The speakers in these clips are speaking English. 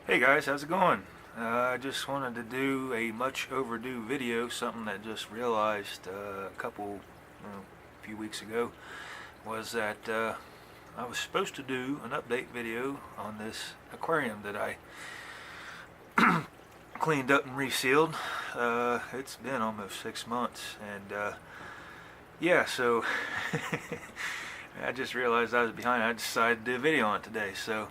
Hey guys, how's it going? I just wanted to do a much overdue video, something that just realized a few weeks ago, was that I was supposed to do an update video on this aquarium that I cleaned up and resealed. It's been almost 6 months, and yeah, so I just realized I was behind. I decided to do a video on it today, so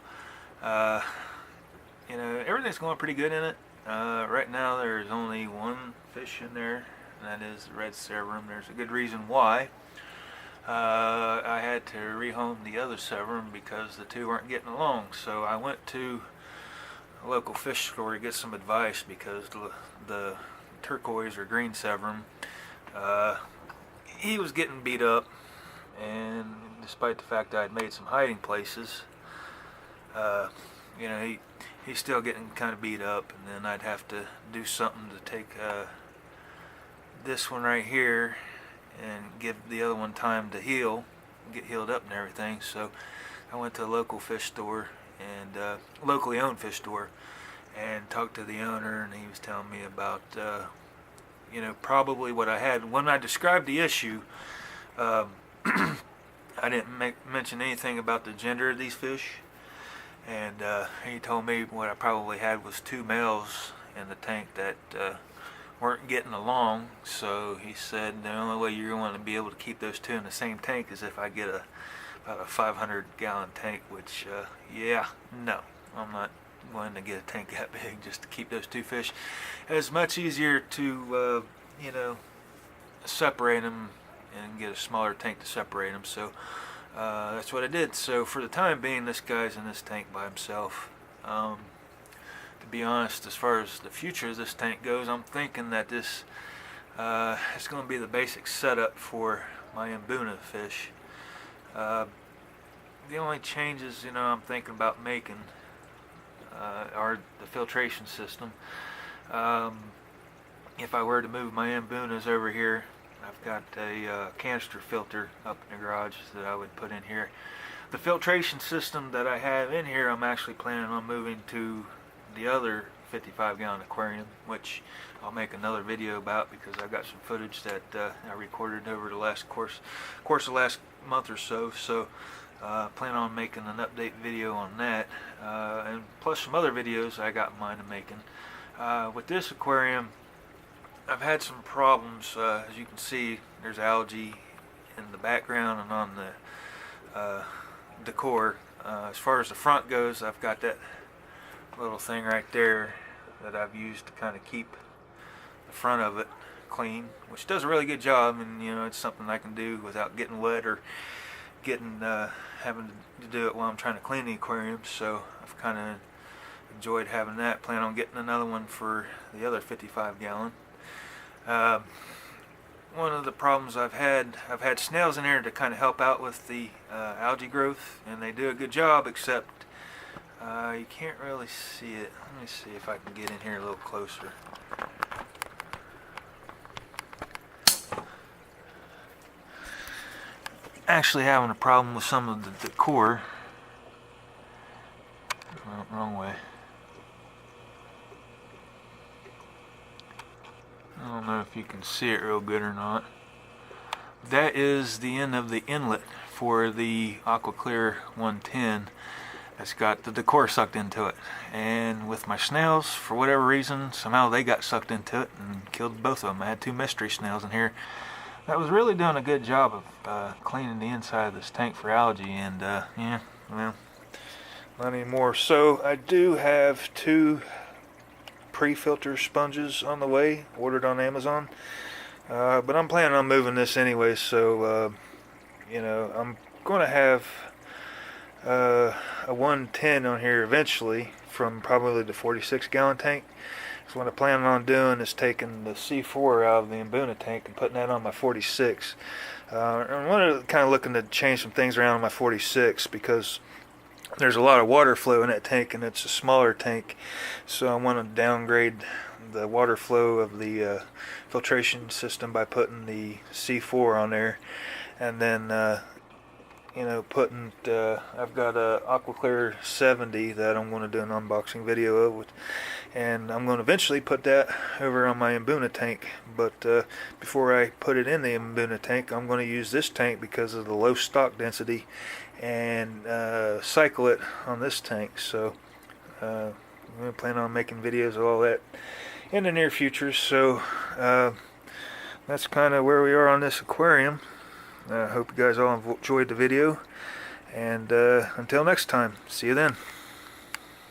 everything's going pretty good in it. Right now there's only one fish in there, and that is the red severum. There's a good reason why. I had to rehome the other severum because the two weren't getting along. So I went to a local fish store to get some advice because the turquoise or green severum, he was getting beat up, and despite the fact that I'd made some hiding places, he's still getting kind of beat up, and then I'd have to do something to take this one right here and give the other one time to heal, get healed up and everything. So I went to a local fish store, and locally owned fish store, and talked to the owner, and he was telling me about probably what I had. When I described the issue, I didn't mention anything about the gender of these fish. And he told me what I probably had was two males in the tank that weren't getting along. So he said the only way you're going to be able to keep those two in the same tank is if I get about a 500-gallon tank, which, no, I'm not going to get a tank that big just to keep those two fish. It's much easier to, separate them and get a smaller tank to separate them. So that's what I did. So for the time being, this guy's in this tank by himself. To be honest, as far as the future of this tank goes, I'm thinking that this is going to be the basic setup for my Mbuna fish. The only changes I'm thinking about making are the filtration system. If I were to move my Mbunas over here, I've got a canister filter up in the garage that I would put in here. The filtration system that I have in here, I'm actually planning on moving to the other 55-gallon aquarium, which I'll make another video about because I've got some footage that I recorded over the course of the last month or so. So plan on making an update video on that, and plus some other videos I got in mind of making. With this aquarium, I've had some problems. As you can see, there's algae in the background and on the decor. As far as the front goes, I've got that little thing right there that I've used to kind of keep the front of it clean, which does a really good job, and it's something I can do without getting wet or getting having to do it while I'm trying to clean the aquarium. So I've kind of enjoyed having that. Plan on getting another one for the other 55-gallon. One of the problems I've had snails in here to kind of help out with the algae growth, and they do a good job, except you can't really see it. Let me see if I can get in here a little closer. Actually having a problem with some of the decor. Wrong way. I don't know if you can see it real good or not. That is the end of the inlet for the AquaClear 110 that's got the decor sucked into it. And with my snails, for whatever reason, somehow they got sucked into it and killed both of them. I had two mystery snails in here that was really doing a good job of cleaning the inside of this tank for algae, and not anymore. So I do have two pre-filter sponges on the way, ordered on Amazon, but I'm planning on moving this anyway, so I'm going to have a 110 on here eventually from probably the 46-gallon tank. So what I'm planning on doing is taking the C4 out of the Mbuna tank and putting that on my 46. I'm kind of looking to change some things around on my 46 because there's a lot of water flow in that tank, and it's a smaller tank, so I want to downgrade the water flow of the filtration system by putting the C4 on there, and then you know, putting, I've got a AquaClear 70 that I'm going to do an unboxing video of, and I'm going to eventually put that over on my Mbuna tank. But before I put it in the Mbuna tank, I'm going to use this tank because of the low stock density, and cycle it on this tank. So I'm going to plan on making videos of all that in the near future. So that's kind of where we are on this aquarium. I hope you guys all enjoyed the video, and until next time, see you then.